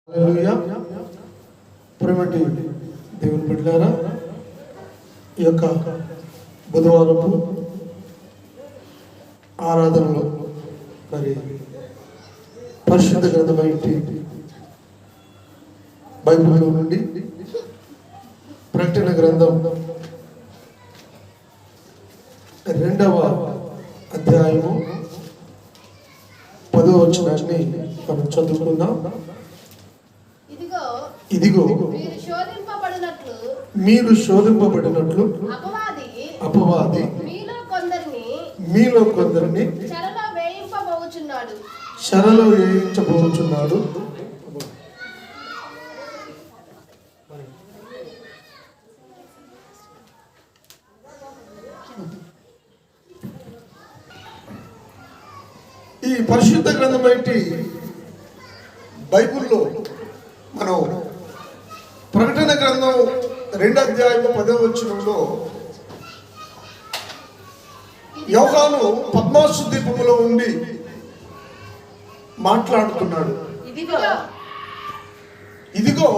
హల్లెలూయా. ప్రేమటి దేవుని బిడ్డలారా, ఈ యొక్క బుధవారపు ఆరాధనలో మరి పరిశుద్ధ గ్రంథమైనటి బైబిల్లో నుండి ప్రకటన గ్రంథం 2వ అధ్యాయము 10వ వచనాన్ని మనం చదువుకుందాం. ఇదిగో మీరు శోధింపబడినట్లు అపవాది మీలో కొందరిని చెరలో వేయించబోచున్నాడు. ఈ పరిశుద్ధ గ్రంథమైనటి బైబిల్లో మనం ప్రకటన గ్రంథం 2వ అధ్యాయము 10వ వచనంలో యోహాను పద్మాసు ద్వీపములో ఉండి మాట్లాడుతున్నాడు. ఇదిగో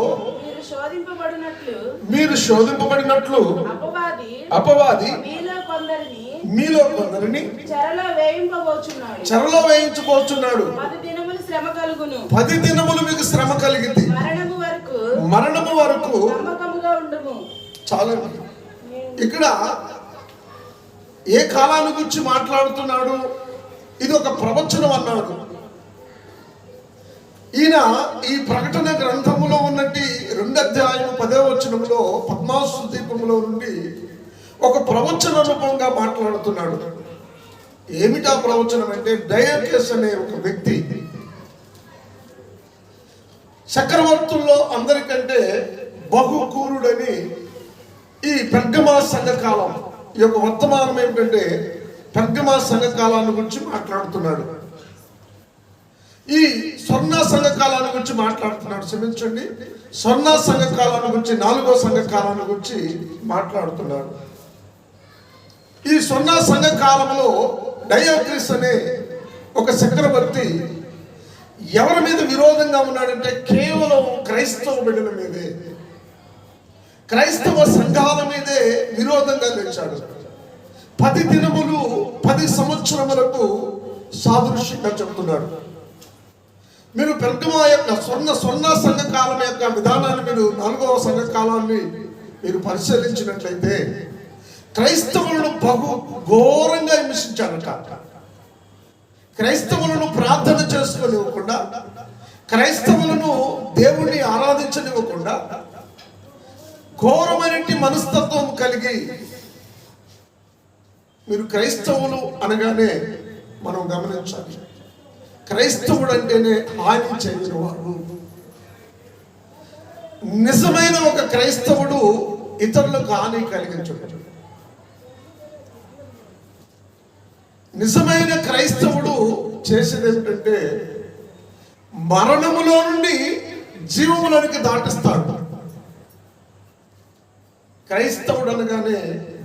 మీరు శోధింపబడినట్లు అపవాది మీలో కొందరిని చెరలో వేయించబోచున్నాడు. 10 దినములు మీకు శ్రమ కలిగింది, మరణము వరకు. చాలా ఇక్కడ ఏ కాలాన్ని గురించి మాట్లాడుతున్నాడు? ఇది ఒక ప్రవచనం అన్నాడు. ఈయన ఈ ప్రకటన గ్రంథములో ఉన్నట్టు 2వ అధ్యాయం 10వ వచనంలో పద్మాసు ద్వీపంలో నుండి ఒక ప్రవచన రూపంగా మాట్లాడుతున్నాడు. ఏమిటా ప్రవచనం అంటే, డయోక్లెస్ అనే ఒక వ్యక్తి చక్రవర్తుల్లో అందరికంటే బహుకూరుడని ఈ పెర్గమా సంఘకాలం ఈ యొక్క వర్తమానం ఏమిటంటే పెర్గమా సంఘకాలాన్ని గురించి మాట్లాడుతున్నాడు. ఈ స్వర్ణ సంఘకాలాన్ని గురించి మాట్లాడుతున్నాడు. క్షమించండి, స్వర్ణ సంఘకాలాన్ని గురించి 4వ సంఘకాలాన్ని గురించి మాట్లాడుతున్నాడు. ఈ స్వర్ణ సంఘకాలంలో డయోక్లెస్ అనే ఒక చక్రవర్తి ఎవరి మీద విరోధంగా ఉన్నాడంటే కేవలం క్రైస్తవ బిడ్డల మీదే, క్రైస్తవ సంఘాల మీదే విరోధంగా నిలిచాడు. 10 దినములు 10 సంవత్సరములకు సాదృశ్యంగా చెబుతున్నాడు. మీరు పెర్గమా యొక్క స్వర్ణ సంఘకాలం యొక్క విధానాన్ని, మీరు 4వ సంఘకాలాన్ని మీరు పరిశీలించినట్లయితే క్రైస్తవులను బహు ఘోరంగా హింసించారట. క్రైస్తవులను ప్రార్థన చేసుకోనివ్వకుండా, క్రైస్తవులను దేవుణ్ణి ఆరాధించనివ్వకుండా ఘోరమైన మనస్తత్వం కలిగి, మీరు క్రైస్తవులు అనగానే మనం గమనించాలి, క్రైస్తవుడు అంటేనే హాని చేయని వాడు. నిజమైన ఒక క్రైస్తవుడు ఇతరులకు హాని కలిగించడు. నిజమైన క్రైస్తవుడు చేసేది ఏమిటంటే మరణములో నుండి జీవములోనికి దాటిస్తాడు. క్రైస్తవుడు అనగానే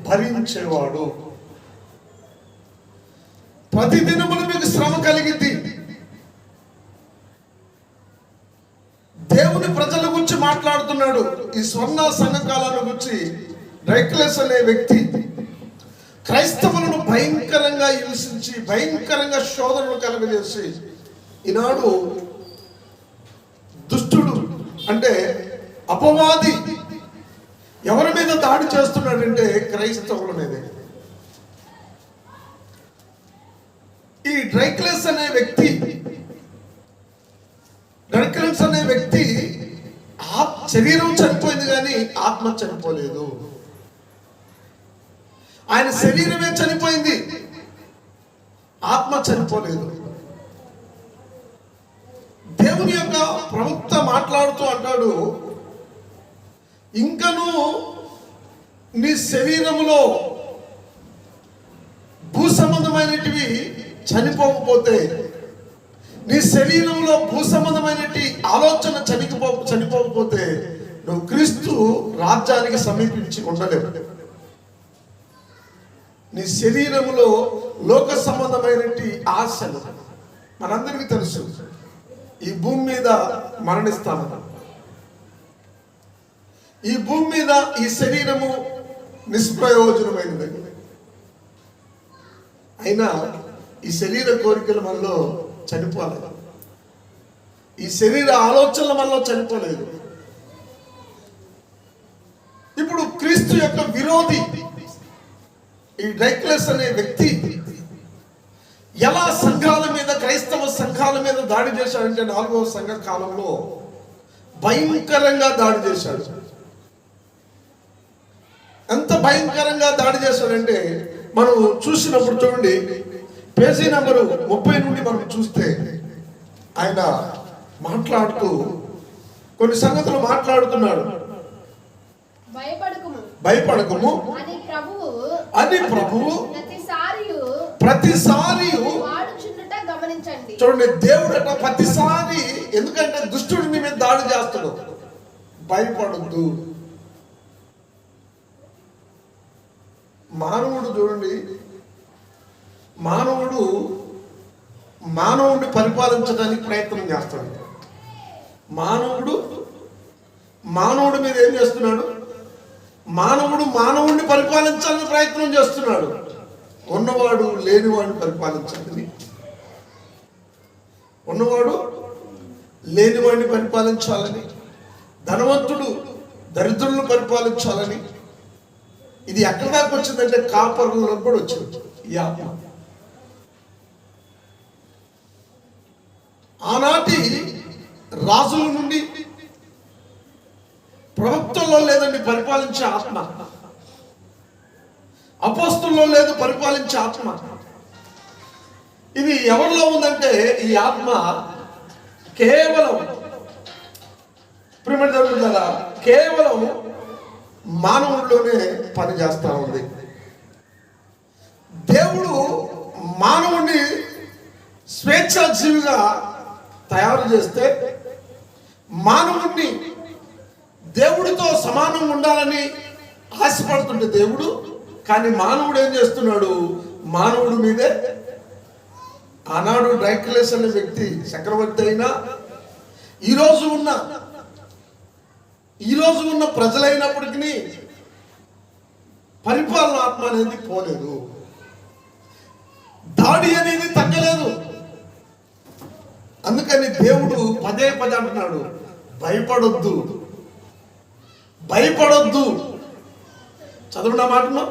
భరించేవాడు. 10 దినములు మీకు శ్రమ కలిగింది. దేవుని ప్రజల గురించి మాట్లాడుతున్నాడు. ఈ స్వర్ణ సంఘకాలను గురించి డయోక్లెస్ అనే వ్యక్తి క్రైస్తవులను భయంకరంగా హింసించి, భయంకరంగా శోధనలు కలుగజేసి, ఈనాడు దుష్టుడు అంటే అపవాది ఎవరి మీద దాడి చేస్తున్నాడంటే క్రైస్తవుల మీదే. ఈ డయోక్లెస్ అనే వ్యక్తి శరీరం చనిపోయింది కానీ ఆత్మ చనిపోలేదు. ఆయన శరీరమే చనిపోయింది, ఆత్మ చనిపోలేదు. దేవుని యొక్క ప్రవక్త మాట్లాడుతూ అంటాడు, ఇంకను నీ శరీరములో భూ సంబంధమైనటివి చనిపోకపోతే, నీ శరీరంలో భూ సంబంధమైనటి ఆలోచన చనిపోకపోతే నువ్వు క్రీస్తు రాజ్యానికి సమీపించి ఉండలేవు. నీ శరీరములో లోక సంబంధమైనటి ఆశలు మనందరికీ తెలుసు. ఈ భూమి మీద మరణిస్తాము. ఈ భూమి మీద ఈ శరీరము నిష్ప్రయోజనమైనది. అయినా ఈ శరీర కోరికల మనలో చనిపోలేదు, ఈ శరీర ఆలోచనల మనలో చనిపోలేదు. ఇప్పుడు క్రీస్తు యొక్క విరోధి ఈ డైక్లెస్ అనే వ్యక్తి ఎలా సంఘాల మీద, క్రైస్తవ సంఘాల మీద దాడి చేశాడంటే 4వ సంఘ కాలంలో భయంకరంగా దాడి చేశాడు. ఎంత భయంకరంగా దాడి చేశాడంటే మనం చూసినప్పుడు చూడండి, పేజీ నంబరు 30 నుండి మనం చూస్తే ఆయన మాట్లాడుతూ కొన్ని సంగతులు మాట్లాడుతున్నాడు. భయపడకము అని ప్రభువు ప్రతిసారి చూడండి. దేవుడు అట ప్రతిసారి, ఎందుకంటే దుష్టుడి నీ మీద దాడి చేస్తాడు, భయపడద్దు. మానవుడు చూడండి, మానవుడిని పరిపాలించడానికి ప్రయత్నం చేస్తాడు. మానవుడి మీద ఏం చేస్తున్నాడు? మానవుడిని పరిపాలించాలని ప్రయత్నం చేస్తున్నాడు. ఉన్నవాడు లేనివాడిని పరిపాలించాలని, ఉన్నవాడు లేనివాడిని పరిపాలించాలని, ధనవంతుడు దరిద్రులను పరిపాలించాలని. ఇది ఎక్కడి దాకా వచ్చిందంటే కాపరులకు కూడా వచ్చింది ఈ ఆత్మ. ఆనాటి రాజుల నుండి, ప్రవక్తల్లో లేదండి పరిపాలించే ఆత్మ, అపోస్తుల్లో లేదు పరిపాలించే ఆత్మ. ఇది ఎవరిలో ఉందంటే ఈ ఆత్మ కేవలం కేవలం మానవుల్లోనే పనిచేస్తా ఉంది. దేవుడు మానవుడిని స్వేచ్ఛాజీవిగా తయారు చేస్తే, మానవుడిని దేవుడితో సమానంగా ఉండాలని ఆశపడుతుంటే దేవుడు, కానీ మానవుడు ఏం చేస్తున్నాడు? మానవుడి మీదే ఆనాడు డైక్లెస్ అనే వ్యక్తి చక్రవర్తి అయినా, ఈరోజు ఉన్న ప్రజలైనప్పటికీ పరిపాలన ఆత్మ అనేది పోలేదు, దాడి అనేది తగ్గలేదు. అందుకని దేవుడు పదే అంటున్నాడు, భయపడొద్దు. చదువు నా మాటను,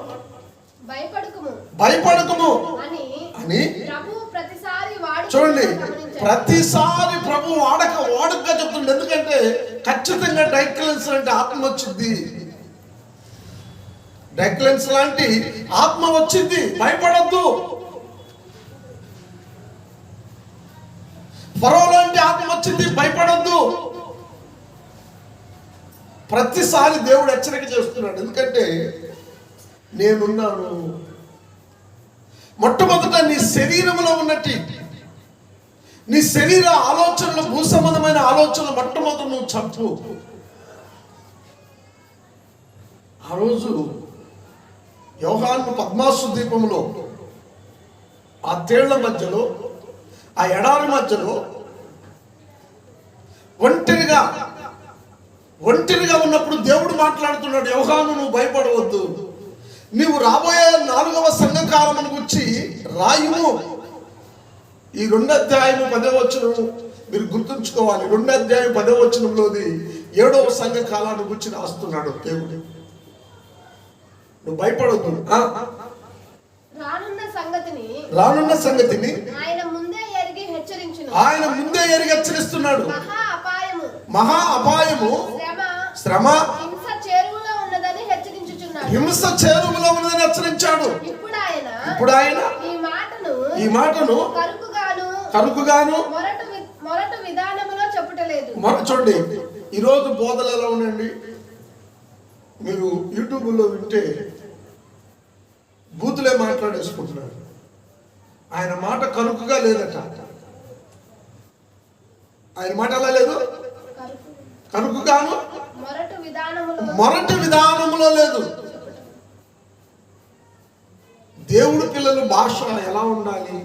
భయపడకము అని చూడండి. ప్రతిసారి ప్రభు వాడకగా చెప్తుండే. ఎందుకంటే ఖచ్చితంగా డైక్లెన్స్ అంటే ఆత్మ వచ్చింది, డైక్లెన్స్ లాంటి ఆత్మ వచ్చింది. భయపడొద్దు. ఫరో లాంటి ఆత్మ వచ్చింది, భయపడొద్దు. ప్రతిసారి దేవుడు హెచ్చరిక చేస్తున్నాడు. ఎందుకంటే నేనున్నాను. మొట్టమొదట నీ శరీరంలో ఉన్నట్టు నీ శరీర ఆలోచనలు, భూ సంబంధమైన ఆలోచనలు మొట్టమొదట నువ్వు చంపు. ఆ రోజు యోహాను పద్మాసు ద్వీపంలో, ఆ తేళ్ల మధ్యలో, ఆ ఎడారి మధ్యలో ఒంటరిగా ఉన్నప్పుడు దేవుడు మాట్లాడుతున్నాడు, యోహాను నువ్వు భయపడవద్దు, నీవు రాబోయే 4వ సంఘకాలం గురించి రాయుము. ఈ 2వ అధ్యాయము 10వ వచనం మీరు గుర్తుంచుకోవాలి. 2వ అధ్యాయం 10వ వచనంలోది 7వ సంఘ కాలాన్ని గురించి రాస్తున్నాడు దేవుడు. నువ్వు భయపడవద్దు. రానున్న సంగతిని ఆయన ముందే ఎరిగి హెచ్చరిస్తున్నాడు. మహా అపాయము, శ్రమ, హింస చేరువలో ఉన్నదని హెచ్చరించాడు. ఇప్పుడు ఆయన ఈ మాటను కరుకుగాను చూడండి. ఈరోజు బోధలు ఎలా ఉన్నాయండి? మీరు యూట్యూబ్లో వింటే బూతులే మాట్లాడేసుకుంటున్నారు. ఆయన మాట కరుకుగా లేదట. ఆయన మాట ఎలా లేదు? కరుకుగాను మొరటి విధానములో లేదు. దేవుడి పిల్లల భాష ఎలా ఉండాలి?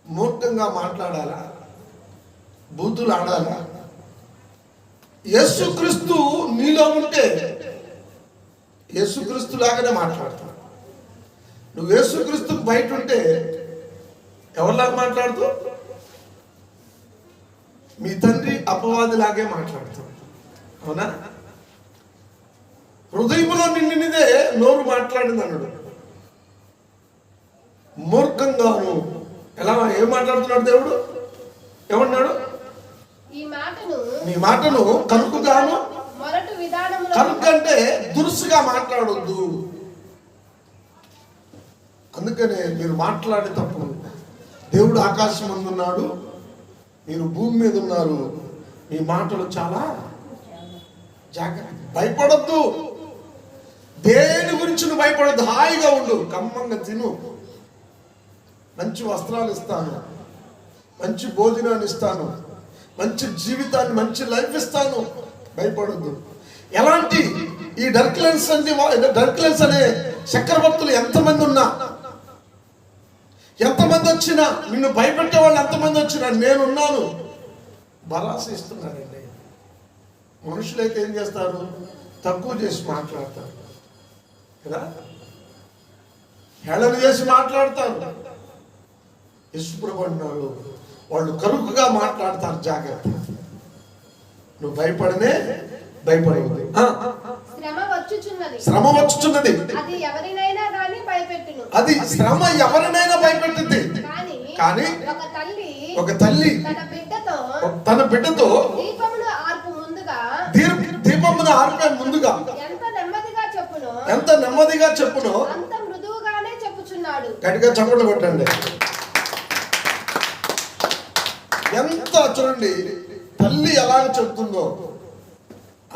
మూర్ఖంగా మాట్లాడాలా? బూతులు ఆడాలా? యేసుక్రీస్తు నీలో ఉంటే యేసుక్రీస్తు లాగానే మాట్లాడతావు. నువ్వు యేసుక్రీస్తుకు బయట ఉంటే ఎవరిలాగా మాట్లాడుతూ? మీ తండ్రి అపవాదిలాగే మాట్లాడుతావు. అవునా? హృదయంలో నిండినదే నోరు మాట్లాడింది అన్నాడు. మూర్ఖంగాను ఎలా ఏం మాట్లాడుతున్నాడు దేవుడు? ఏమన్నాడు? నీ మాటను కనుకుగాను. కనుకంటే దురుసుగా మాట్లాడొద్దు. అందుకనే మీరు మాట్లాడేటప్పుడు దేవుడు ఆకాశం అందున్నాడు, మీరు భూమి మీద ఉన్నారు. మీ మాటలు చాలా జాగ్రత్త. భయపడొద్దు. దేని గురించి నువ్వు భయపడొద్దు. హాయిగా ఉండు, కమ్మంగా తిను, మంచి వస్త్రాలు ఇస్తాను, మంచి భోజనాన్ని ఇస్తాను, మంచి జీవితాన్ని, మంచి లైఫ్ ఇస్తాను. భయపడొద్దు. ఎలాంటి ఈ డర్క్లెన్స్ అనే చక్రవర్తులు ఎంతమంది ఉన్నా, ఎంతమంది వచ్చినా, నిన్ను భయపెట్టే వాళ్ళు ఎంతమంది వచ్చినా నేనున్నాను భరోసా ఇస్తున్నారండి. మనుషులైతే ఏం చేస్తారు? తక్కువ చేసి మాట్లాడతారు కదా, హేళన చేసి మాట్లాడతారు. యేసుప్రభు అన్నారు, వాళ్ళు కరుకుగా మాట్లాడతారు. జాగ్రత్త, నువ్వు భయపడనే భయపడవద్దు. శ్రమ వచ్చుచున్నది. అది శ్రమ ఎవరినైనా భయపెట్టింది. కానీ ఒక తల్లి తన బిడ్డతో దీపమును ఆర్పే ముందుగా ఎంత నెమ్మదిగా చెప్పునో గట్టిగా చప్పట్లు కొట్టండి. ఎంత చూడండి, తల్లి ఎలాగ చెప్తుందో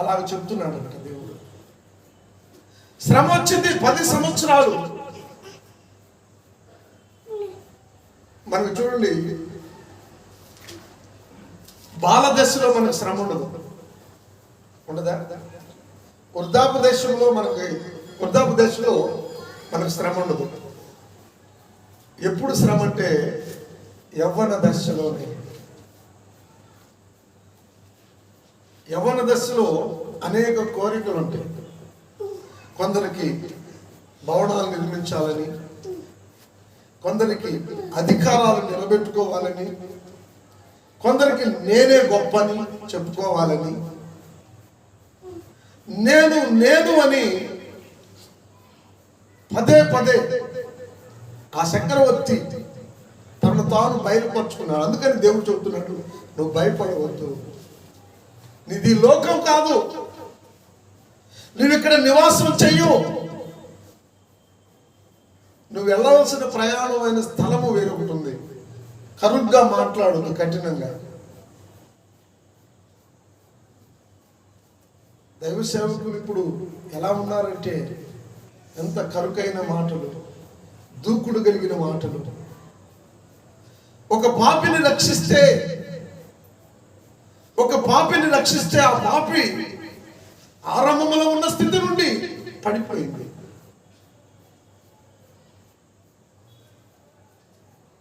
అలాగ చెప్తున్నాడు అంట దేవుడు. శ్రమ వచ్చింది 10 సంవత్సరాలు. మనకు చూడండి, బాలదశలో మనకు శ్రమ ఉండదా? వృద్ధాప్య దశలో మనకు శ్రమ ఉండదు. ఎప్పుడు శ్రమ అంటే యవ్వన దశలోనే. యవ్వన దశలో అనేక కోరికలు ఉంటాయి. కొందరికి భవనాలు నిర్మించాలని, కొందరికి అధికారాలు నిలబెట్టుకోవాలని, కొందరికి నేనే గొప్పని చెప్పుకోవాలని, నేను అని పదే ఆ చక్రవర్తి తనను తాను బయలుపరుచుకున్నాడు. అందుకని దేవుడు చెబుతున్నాడు, నువ్వు భయపడవద్దు. నీది లోకం కాదు, నువ్వు ఇక్కడ నివాసం చెయ్యు. నువ్వు వెళ్ళవలసిన ప్రయాణమైన స్థలము వేరొకటి ఉంది. కరుగ్గా మాట్లాడు, కఠినంగా. దైవ సేవకులు ఇప్పుడు ఎలా ఉన్నారంటే, ఎంత కరుకైన మాటలు, దూకుడు కలిగిన మాటలు. ఒక పాపిని రక్షిస్తే ఆ పాపి ఆరంభంలో ఉన్న స్థితి నుండి పడిపోయింది.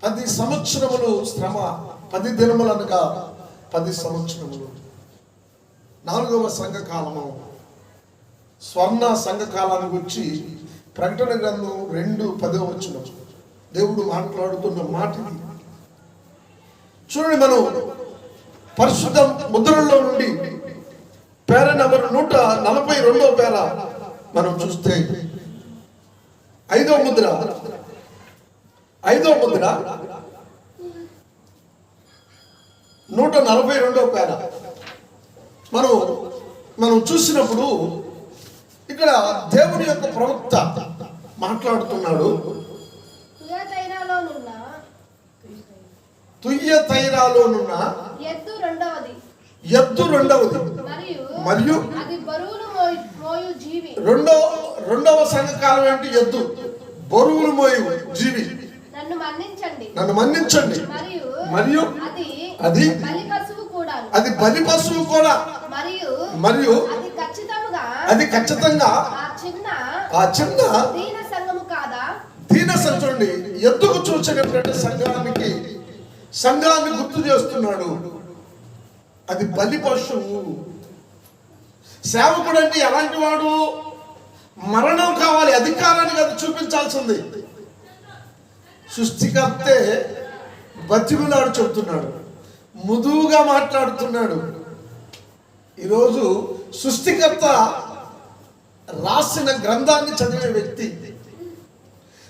10 సంవత్సరములు శ్రమ, 10 దినములు అనగా 10 సంవత్సరములు. 4వ సంఘకాలము, స్వర్ణ సంఘకాలాన్ని గురించి ప్రకటన గ్రంథం 2:10 దేవుడు మాట్లాడుతున్న మాట ఇది. చూడండి, మనం పరిశుద్ధ ముద్రల్లో నుండి పేర నెంబర్ 142వ పేర మనం చూస్తే 5వ ముద్ర 142వ పేర మనం చూసినప్పుడు ఇక్కడ దేవుని యొక్క ప్రవక్త మాట్లాడుతున్నాడు. తుయ్యతైరాలోనున్న ఎద్దు రెండవది మరియు రెండవ సంఘకాలం ఏంటి? ఎద్దు, బరువులు మోయు జీవి. నన్ను మన్నించండి. మరియు అది బలి పశువు కూడా. మరియు అది ఖచ్చితంగా ఆ చిన్న దీన సంచుండి ఎద్దుకు చూసినటువంటి సంఘాన్ని గుర్తు చేస్తున్నాడు. అది బలి పశువు. సేవకుడు అంటే ఎలాంటి వాడు? మరణం కావాలి, అధికారాన్ని కదా చూపించాల్సింది. సృష్టికర్తే బతికులాడు చెప్తున్నాడు, మృదువుగా మాట్లాడుతున్నాడు. ఈరోజు సృష్టికర్త రాసిన గ్రంథాన్ని చదివే వ్యక్తి,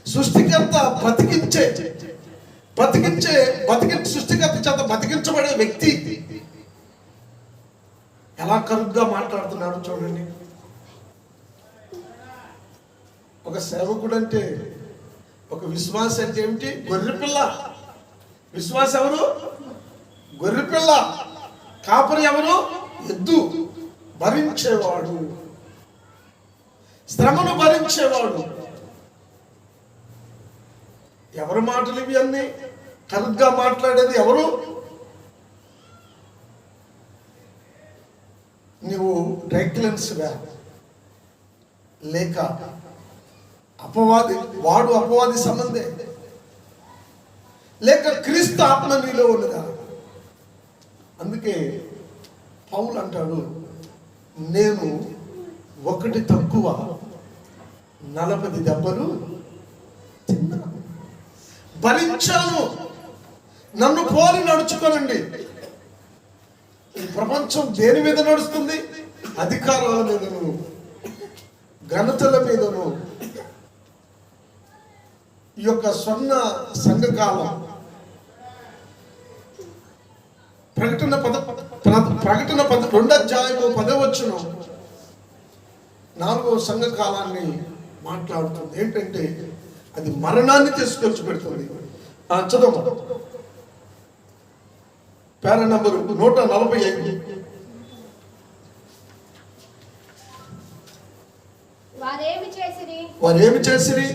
సృష్టికర్త బతికించే సృష్టికర్త చేత బతికించబడే వ్యక్తి ఎలా కరుగ్గా మాట్లాడుతున్నాడు చూడండి. ఒక సేవకుడు అంటే, ఒక విశ్వాసం అంటే ఏమిటి? గొర్రెపిల్ల. విశ్వాసం ఎవరు? గొర్రెపిల్ల. కాపరి ఎవరు? ఎద్దు. భరించేవాడు, శ్రమను భరించేవాడు. ఎవరి మాటలు ఇవి అన్నీ? కరుగ్గా మాట్లాడేది ఎవరు? నువ్వు డ్రైక్లెన్స్గా లేక అపవాది సంబంధే, లేక క్రీస్తు ఆత్మ నీలో ఉన్నదా? అందుకే పౌలు అంటాడు, నేను ఒకటి తక్కువ 40 దెబ్బలు తిన్నాను, భరించాను. నన్ను పోలి నడుచుకోనండి. ఈ ప్రపంచం దేని మీద నడుస్తుంది? అధికారాల మీదను, ఘనతల మీదను. ఈ యొక్క స్వర్ణ సంఘకాలం ప్రకటన 2వ అధ్యాయము 10వ వచనం 4వ సంఘకాలాన్ని మాట్లాడుతుంది. ఏంటంటే అది మరణాన్ని తీసుకొచ్చి పెడుతుంది. చదువు పేర నంబరు 145. వారేమి చేసిరి?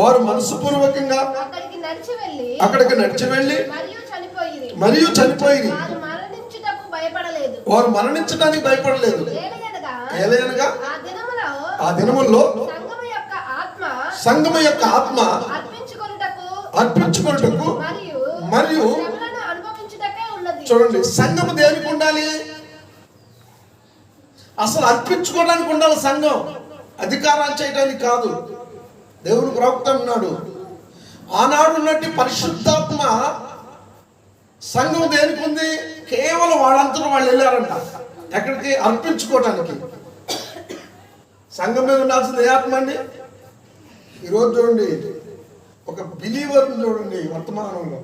వారు మనస్సుపూర్వకంగా అక్కడికి నడిచి వెళ్ళి మరియు చనిపోయి వారు మరణించడానికి భయపడలేదు. ఏలయనగా ఆ దినముల్లో సంగమ యొక్క ఆత్మ అర్పించుకొనుటకు మరియు చూడండి, సంఘము దేనికి ఉండాలి? అసలు అర్పించుకోవడానికి ఉండాలి సంఘం, అధికారాలు చేయడానికి కాదు. దేవుని ప్రవక్త ఉన్నాడు, ఆనాడు ఉన్నట్టు పరిశుద్ధాత్మ సంఘం దేనికి ఉంది? కేవలం వాళ్ళంతా వాళ్ళు వెళ్ళారంట. ఎక్కడికి? అర్పించుకోవడానికి. సంఘం మీద ఉండాల్సింది ఏ ఆత్మ అండి? ఈరోజు చూడండి, ఒక బిలీవర్ని చూడండి, వర్తమానంలో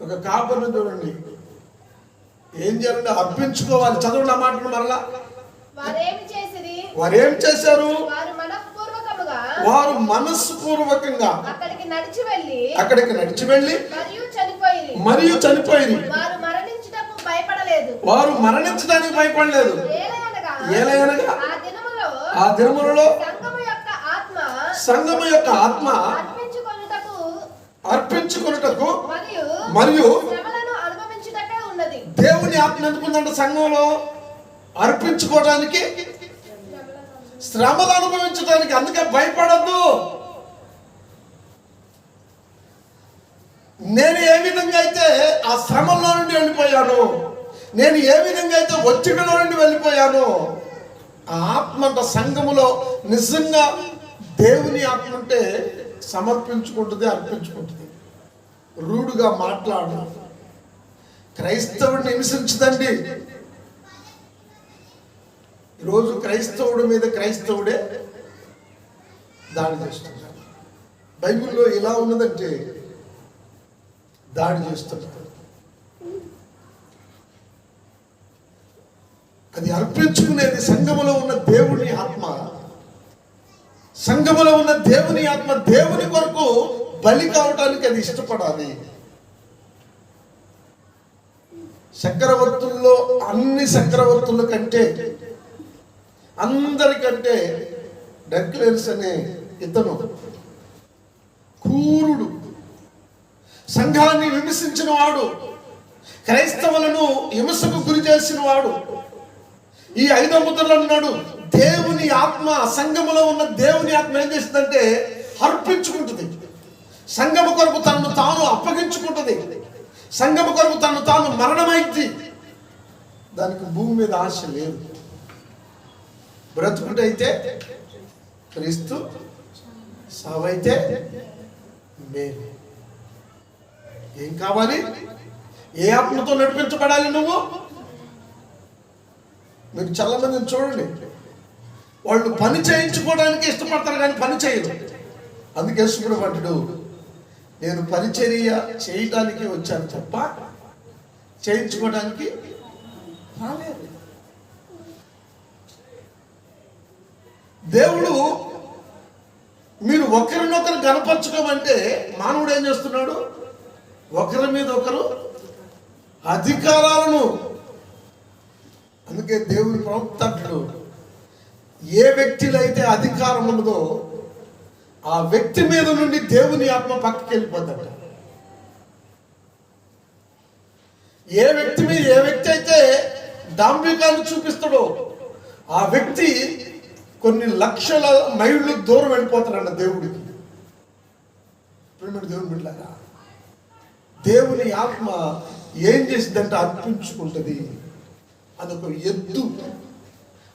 ఒక కాపర్ని చూడండి, ఏం చేయాలంటే అర్పించుకోవాలి. చదవండి ఆ మాటను మరలా. వారేం చేశారు? వారు మనస్పూర్వకంగా అక్కడికి నడిచి వెళ్ళి మరియు చనిపోయి వారు మరణించడానికి భయపడలేదు. ఏలయనగా ఆ దినములలో సంఘము యొక్క ఆత్మ అర్పించుకొనుటకు మరియు దేవుని ఆత్మ ఎందుకుందంటే సంఘంలో అర్పించుకోవడానికి, శ్రమలు అనుభవించడానికి. అందుకే భయపడద్దు. నేను ఏ విధంగా అయితే ఆ శ్రమంలో నుండి వెళ్ళిపోయాను, నేను ఏ విధంగా అయితే ఒత్తిడిలో నుండి వెళ్ళిపోయాను, ఆ ఆత్మ అంట సంఘములో నిజంగా దేవుని ఆత్మ ఉంటే సమర్పించుకుంటుంది, అర్పించుకుంటుంది. రూడుగా మాట్లాడు. క్రైస్తవుడిని హింసించదండి. ఈరోజు క్రైస్తవుడి మీద క్రైస్తవుడే దాడి చేస్తున్నాడు. బైబిల్లో ఎలా ఉన్నదంటే దాడి చేస్తున్నాడు. అది అర్పించుకునేది సంఘములో ఉన్న దేవుని ఆత్మ. సంఘములో ఉన్న దేవుని ఆత్మ దేవుని కొరకు బలి కావటానికి అది ఇష్టపడాలి. చక్రవర్తుల్లో అన్ని చక్రవర్తుల కంటే అందరికంటే డెక్లెన్స్ అనే ఇతను క్రూరుడు, సంఘాన్ని విమర్శించిన వాడు, క్రైస్తవులను హింసకు గురి చేసిన వాడు. ఈ 5వ ముద్రలో అన్నాడు, దేవుని ఆత్మ, సంఘములో ఉన్న దేవుని ఆత్మ ఏం చేస్తుందంటే అర్పించుకుంటుంది. సంఘము కొరకు తనను తాను అప్పగించుకుంటుంది, సంఘము కొరకు తనను తాను మరణమైంది. దానికి భూమి మీద ఆశ లేదు. బ్రతుకుటైతే క్రీస్తు, సావైతే మేలు. ఏం కావాలి? ఏ ఆత్మతో నడిపించబడాలి నువ్వు? మీరు చాలా మందిని చూడండి, వాళ్ళు పని చేయించుకోవడానికి ఇష్టపడతారు కానీ పని చేయరు. అందుకే సుబ్రహ్మణ్యుడు, నేను పరిచర్య చేయడానికి వచ్చాను తప్ప చేయించుకోవడానికి రాలేదు. దేవుడు మీరు ఒకరినొకరు గనపరచుకోమంటే మానవుడు ఏం చేస్తున్నాడు? ఒకరి మీద ఒకరు అధికారాలను. అందుకే దేవుని ప్రవక్త అంటాడు, ఏ వ్యక్తిలో అయితే అధికారం ఉన్నదో ఆ వ్యక్తి మీద నుండి దేవుని ఆత్మ పక్కకి వెళ్ళిపోతాడు. ఏ వ్యక్తి అయితే డాంబికాన్ని చూపిస్తాడో ఆ వ్యక్తి కొన్ని లక్షల మైళ్ళు దూరం వెళ్ళిపోతాడంట దేవుడికి. దేవుని బిడ్డలారా, దేవుని ఆత్మ ఏం చేసిందంటే అర్పించుకుంటుంది. అదొక ఎద్దు,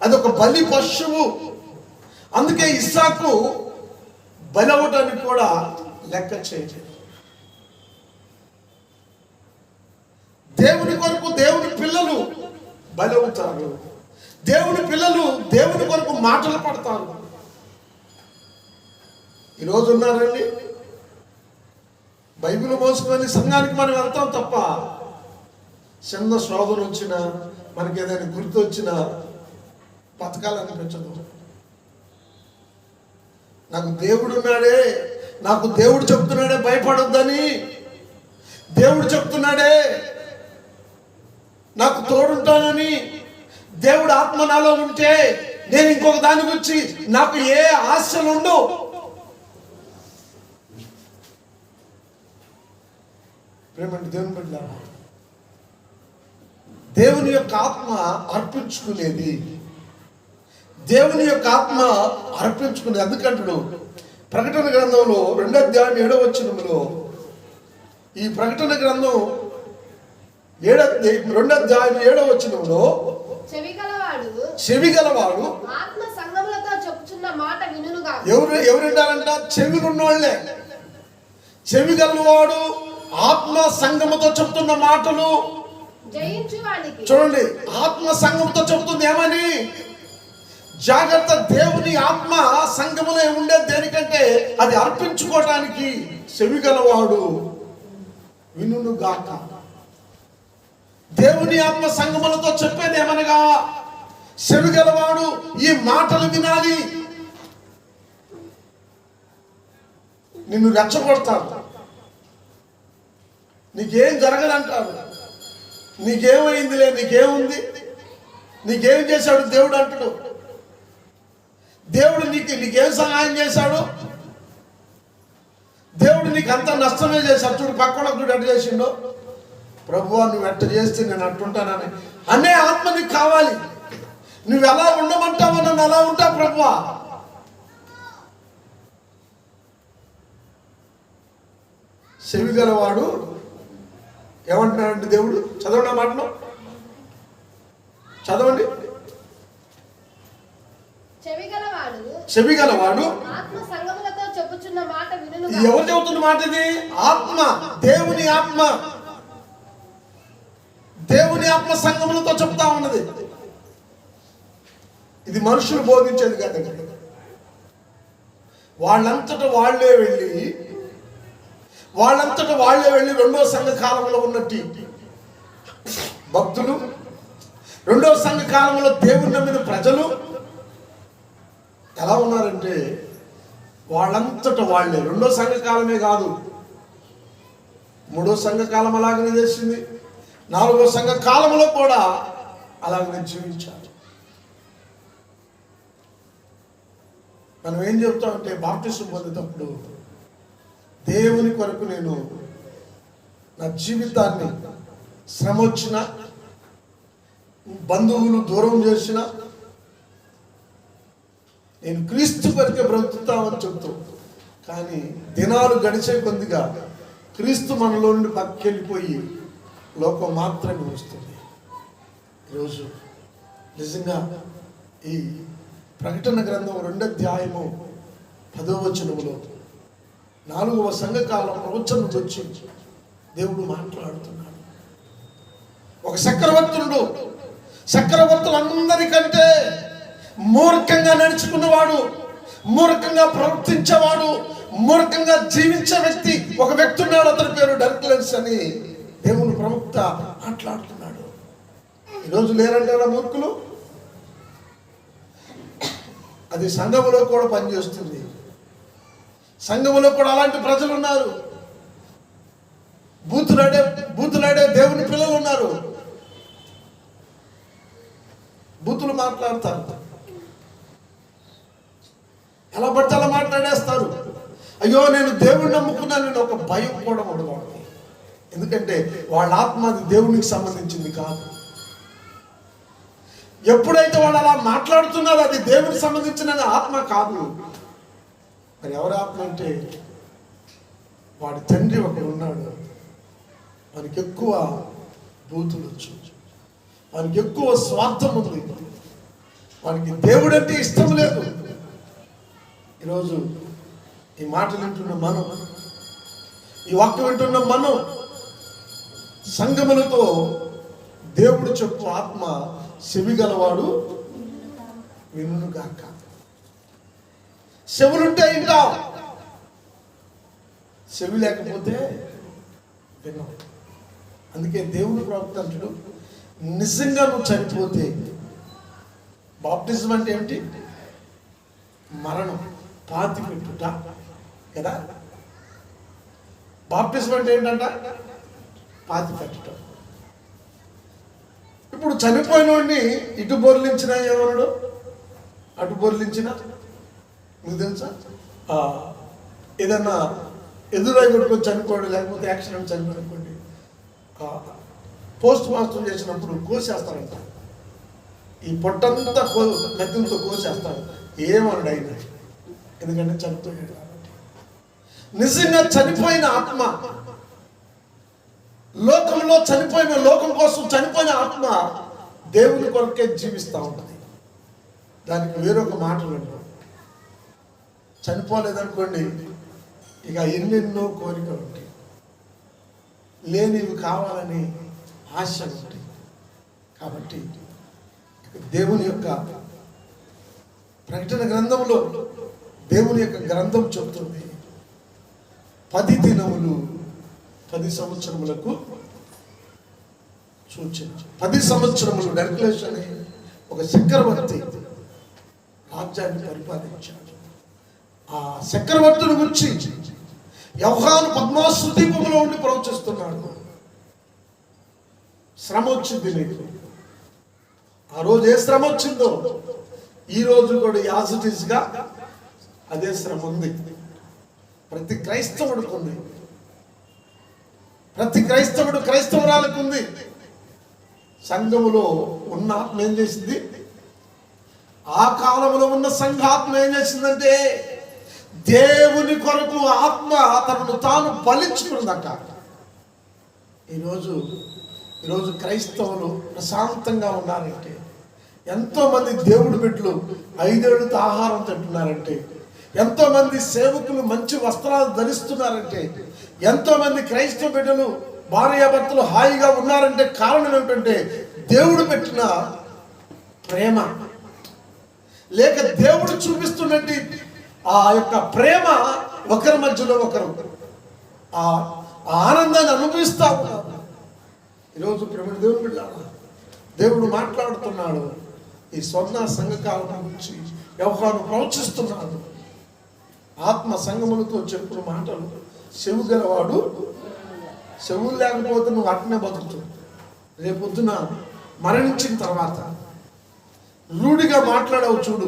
అదొక బలి పశువు. అందుకే ఇస్సాకు బలవటానికి కూడా లెక్క చేయలేదు. దేవుని కొరకు దేవుని పిల్లలు బలవుతారు. దేవుని పిల్లలు దేవుని కొరకు మాటలు పడతారు. ఈరోజు ఉన్నారండి, బైబిల్ మోసుకొని సంఘానికి మనం వెళ్తాం తప్ప చిన్న శోధన వచ్చినా, మనకి ఏదైనా గుర్తు వచ్చినా బతకాలనిపించదు. నాకు దేవుడు ఉన్నాడే, నాకు దేవుడు చెప్తున్నాడే భయపడొద్దని, దేవుడు చెప్తున్నాడే నాకు తోడుంటానని, దేవుడు ఆత్మ నాలో ఉంటే నేను ఇంకొక దాని గురించి నాకు ఏ ఆశలు ఉండవు. ప్రేమండి దేవుని బిడ్డలారా, దేవుని యొక్క ఆత్మ అర్పించుకునేది, దేవుని యొక్క ఆత్మ అర్పించుకునేది. అందుకంటాడు ప్రకటన గ్రంథంలో 2వ అధ్యాయం 7వ వచనంలో, ఈ ప్రకటన గ్రంథం 2వ అధ్యాయం 7వ వచనంలో, చెవిగలవాడు ఆత్మ సంగములతో చెప్పుచున్న మాట వినుగాక. ఎవరుంటారంట? చెవిలున్నోళ్లే. చెవిగలవాడు ఆత్మ సంగముతో చెప్తున్న మాటలు చూడండి. ఆత్మ సంగముతో చెప్తుంది ఏమని? జాగ్రత్త. దేవుని ఆత్మ సంగములో ఉండేది దేనికంటే అది అర్పించుకోవటానికి. చెవిగలవాడు వినును గాక. దేవుని ఆత్మ సంగములతో చెప్పేది ఏమనగా, చెవిగలవాడు ఈ మాటలు వినాలి. నిన్ను రెచ్చగొడతాడు, నీకేం జరగదంటాడు, నీకేమైందిలే, నీకేముంది, నీకేం చేశాడు దేవుడు అంటాడు. దేవుడు నీకేం సహాయం చేశాడు? దేవుడు నీకు అంత నష్టమే చేశాడు. చూడు పక్కన చూడు ఎట్ట చేసిండో. ప్రభువా నువ్వు ఎట్ట చేస్తే నేను అట్టుంటానని అనే ఆత్మ నీకు కావాలి. నువ్వు ఎలా ఉండమంటావో నన్ను అలా ఉంటా ప్రభువా. చెవిగలవాడు ఏమంటున్నాడంటే దేవుడు, చదవండి ఆ మాటలో, చదవండి. చెవిగలవాడు ఎవరు చెబుతున్న మాట ఇది? ఆత్మ, దేవుని ఆత్మ. దేవుని ఆత్మ సంగములతో చెప్తా ఉన్నది. ఇది మనుషులు బోధించేది కాదు. వాళ్ళంతటా వాళ్ళే వెళ్ళి రెండో సంఘ కాలంలో ఉన్నట్టు భక్తులు, రెండో సంఘ కాలంలో దేవుని నమ్మిన ప్రజలు ఎలా ఉన్నారంటే వాళ్ళంతటా వాళ్ళే. రెండో సంఘ కాలమే కాదు, మూడో సంఘ కాలం అలాగనే చేసింది, నాలుగో సంఘ కాలంలో కూడా అలాగనే జీవించారు. మనం ఏం చెప్తామంటే బాప్టిజం పొందేటప్పుడు దేవుని కొరకు నేను నా జీవితాన్ని శ్రమ వచ్చిన, బంధువులు దూరం చేసిన, నేను క్రీస్తు కొరకే బ్రతుకుతామని చెప్తాం. కానీ దినాలు గడిచే కొద్దిగా క్రీస్తు మనలో నుండి పక్కెళ్ళిపోయి లోకం మాత్రమే వస్తుంది. ఈరోజు నిజంగా ఈ ప్రకటన గ్రంథం 2వ అధ్యాయము 10వ వచనములో 4వ సంఘకాలం ప్రవచనం వచ్చి దేవుడు మాట్లాడుతున్నాడు. ఒక చక్రవర్తులందరికంటే మూర్ఖంగా నడుచుకున్నవాడు, మూర్ఖంగా ప్రవర్తించేవాడు, మూర్ఖంగా జీవించే ఒక వ్యక్తి ఉన్నాడు. అతని పేరు డర్క్లెన్స్ అని దేవుని ప్రవక్త మాట్లాడుతున్నాడు. ఈరోజు లేరంటారా మూర్ఖులు? అది సంఘములో కూడా పనిచేస్తుంది. సంఘములో కూడా అలాంటి ప్రజలు ఉన్నారు. బూతులాడే దేవుని పిల్లలు ఉన్నారు. బూతులు మాట్లాడతారు, ఎలా పడితే అలా మాట్లాడేస్తారు. అయ్యో నేను దేవుడిని నమ్ముకున్నాను నేను ఒక భయం కూడా ఉండదు. ఎందుకంటే వాళ్ళ ఆత్మ అది దేవునికి సంబంధించింది కాదు. ఎప్పుడైతే వాళ్ళు అలా మాట్లాడుతున్నారో అది దేవునికి సంబంధించిన ఆత్మ కాదు. మరి ఎవరి ఆత్మ అంటే వాడి తండ్రి ఒకడు ఉన్నాడు. వానికి ఎక్కువ బూతులు వచ్చు, వానికి ఎక్కువ స్వార్థం ఉంది, వానికి దేవుడు అంటే ఇష్టం లేదు. ఈరోజు ఈ మాటలు వింటున్న మనం, ఈ వాక్యం వింటున్న మనం సంగములతో దేవుడు చెప్పు ఆత్మ చెవిగలవాడు వినును గాక. చెవులుంటే వింటాం, చెవి లేకపోతే విన్నాం. అందుకే దేవుడు ప్రవక్త అంటాడు, నిజంగా నువ్వు చనిపోతే బాప్టిజం అంటే ఏమిటి? మరణం, పాతి పెట్టుట కదా. బాప్టిజం అంటే ఏంటంట? పాతి పెట్టడం. ఇప్పుడు చనిపోయిన వాడిని ఇటు బొర్లించిన ఏమన్నాడు, అటు బొర్లించిన మీకు తెలుసా? ఏదన్నా ఎదురై కొట్టుకొని చనిపోయాడు, లేకపోతే యాక్సిడెంట్ చనిపోయిననుకోండి, పోస్ట్ మాస్టర్ చేసినప్పుడు కోసేస్తారంట. ఈ పొట్టంతా కత్తులతో కోసేస్తారు. ఏమన్నాడు ఆయన? ఎందుకంటే చనిపోయాడు కాబట్టి. నిజంగా చనిపోయిన ఆత్మ, లోకంలో చనిపోయిన, లోకం కోసం చనిపోయిన ఆత్మ దేవుని కొరకే జీవిస్తూ ఉంటుంది. దానికి వేరొక మాటలు ఉండవు. చనిపోలేదనుకోండి, ఇక ఎన్నెన్నో కోరికలు ఉంటాయి, లేనివి కావాలని ఆశ ఉంటాయి. కాబట్టి దేవుని యొక్క ప్రకటన గ్రంథంలో దేవుని యొక్క గ్రంథం చెబుతుంది, 10 దినములు 10 సంవత్సరములకు సూచన. 10 సంవత్సరములు డర్క్లెస్ అనే ఒక చక్రవర్తి రాజ్యాన్ని పరిపాలించాడు. ఆ చక్రవర్తుని గురించి యోహాను పద్మాసు దీపంలో ఉండి ప్రవచిస్తున్నాడు. శ్రమ వచ్చింది నీకు. ఆ రోజు ఏ శ్రమ వచ్చిందో ఈ రోజు కూడా యాజ్ ఇట్ ఈస్ గా అదే శ్రమ ఉంది. ప్రతి క్రైస్తవుడికి ఉంది, ప్రతి క్రైస్తవురాలకు ఉంది. సంఘములో ఉన్న ఆత్మ ఏం చేసింది? ఆ కాలంలో ఉన్న సంఘాత్మ ఏం చేసిందంటే దేవుని కొరకు ఆత్మ తనను తాను బలించుకుందట. ఈరోజు క్రైస్తవులు ప్రశాంతంగా ఉన్నారంటే, ఎంతో మంది దేవుడి బిడ్డలు 5 ఏళ్ళతో ఆహారం తింటున్నారంటే, ఎంతో మంది సేవకులు మంచి వస్త్రాలు ధరిస్తున్నారంటే, ఎంతో మంది క్రైస్తవ బిడ్డలు భార్యాభర్తలు హాయిగా ఉన్నారంటే కారణం ఏమిటంటే దేవుడు పెట్టిన ప్రేమ, లేక దేవుడు చూపిస్తున్నట్టు ఆ యొక్క ప్రేమ ఒకరి మధ్యలో ఒకరు ఆ ఆనందాన్ని అనుభవిస్తా ఉన్నారు. ఈరోజు ప్రేమ దేవుని బిడ్డ దేవుడు మాట్లాడుతున్నాడు. ఈ స్వర్ణ సంఘకాలం గురించి యోహాను ప్రవచిస్తున్నాడు. ఆత్మ సంగములతో చెప్పిన మాటలు చెవు గలవాడు, చెవులు లేకపోతే నువ్వు అట్నే బతుకుతు. రేపొద్దున మరణించిన తర్వాత రూఢిగా మాట్లాడవు చూడు,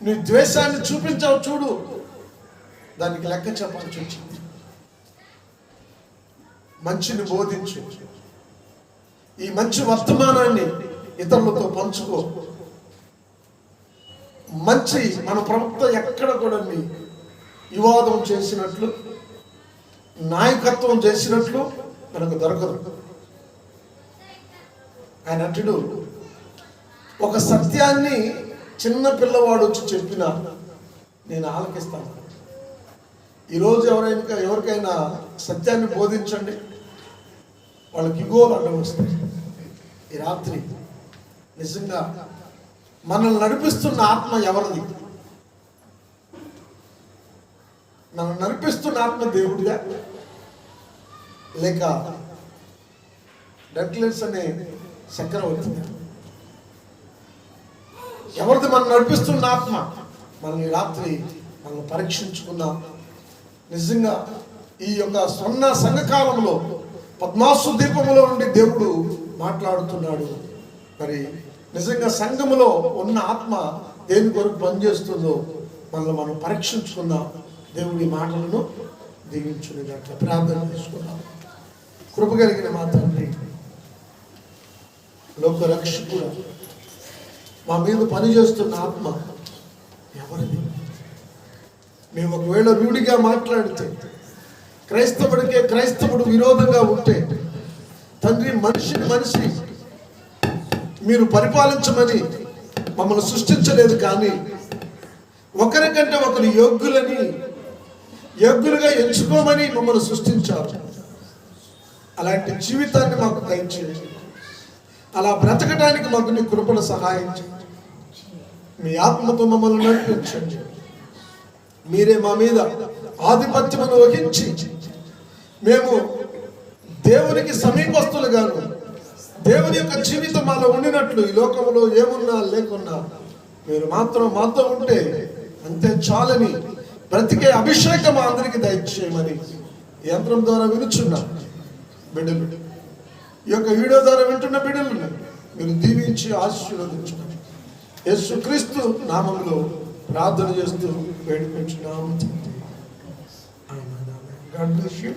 నీ ద్వేషాన్ని చూపించావు చూడు, దానికి లెక్క చెప్పాల్సి వచ్చింది. మంచిని బోధించు, ఈ మంచి వర్తమానాన్ని ఇతరులతో పంచుకో. మంచి మన ప్రవక్త ఎక్కడ కూడా వివాదం చేసినట్లు, నాయకత్వం చేసినట్లు మనకు దొరకదు. ఆయన అంటుడు, ఒక సత్యాన్ని చిన్న పిల్లవాడు వచ్చి చెప్పినా నేను ఆలకిస్తాను. ఈరోజు ఎవరికైనా సత్యాన్ని బోధించండి, వాళ్ళకి ఇగోలు అడ్డం వస్తాయి. ఈ రాత్రి నిజంగా మనల్ని నడిపిస్తున్న ఆత్మ ఎవరిది? మనల్ని నడిపిస్తున్న ఆత్మ దేవుడిగా, లేక డక్లెన్స్ అనే చక్రవర్తిగా? ఎవరిది మనం నడిపిస్తున్న ఆత్మ? మనం ఈ రాత్రి మనం పరీక్షించుకుందాం. నిజంగా ఈ యొక్క సంఘకాలంలో పద్మాసు దీపములో నుండి దేవుడు మాట్లాడుతున్నాడు. మరి నిజంగా సంఘములో ఉన్న ఆత్మ దేని కొరకు పనిచేస్తుందో మనల్ని మనం పరీక్షించుకుందాం. దేవుడి మాటలను దీవించుకునేటట్లు ప్రార్థన చేసుకుందాం. కృప కలిగిన మా తండ్రి, లోక రక్షకుడు, మా మీద పనిచేస్తున్న ఆత్మ ఎవరిది? మేము ఒకవేళ రూఢిగా మాట్లాడితే, క్రైస్తవుడు విరోధంగా ఉంటే, తండ్రి మనిషి మీరు పరిపాలించమని మమ్మల్ని సృష్టించలేదు, కానీ ఒకరికంటే ఒకరు యోగ్యులుగా ఎంచుకోమని మమ్మల్ని సృష్టించారు. అలాంటి జీవితాన్ని మాకు దయచేయండి. అలా బ్రతకడానికి మాకు నీ కృపను సహాయం చేయండి. మీ ఆత్మతో మమ్మల్ని నడిపించండి. మీరే మా మీద ఆధిపత్యమును వహించి మేము దేవునికి సమీపస్తులుగాను, దేవుని యొక్క జీవితం మాలో ఉండినట్లు, ఈ లోకంలో ఏమున్నా లేకున్నా మీరు మాత్రం మాతో ఉంటే అంతే చాలని బ్రతికే అభిషేకం అందరికీ దయచేయమని యంత్రం ద్వారా వినుచున్నా బిడ్డలు, ఈ యొక్క వీడియో ద్వారా వింటున్న బిడ్డలను మీరు దీవించి ఆశీర్వదించుకోండి. యేసుక్రీస్తు నామములో ప్రార్థన చేస్తూ వేడుకుంటున్నాము. God bless you.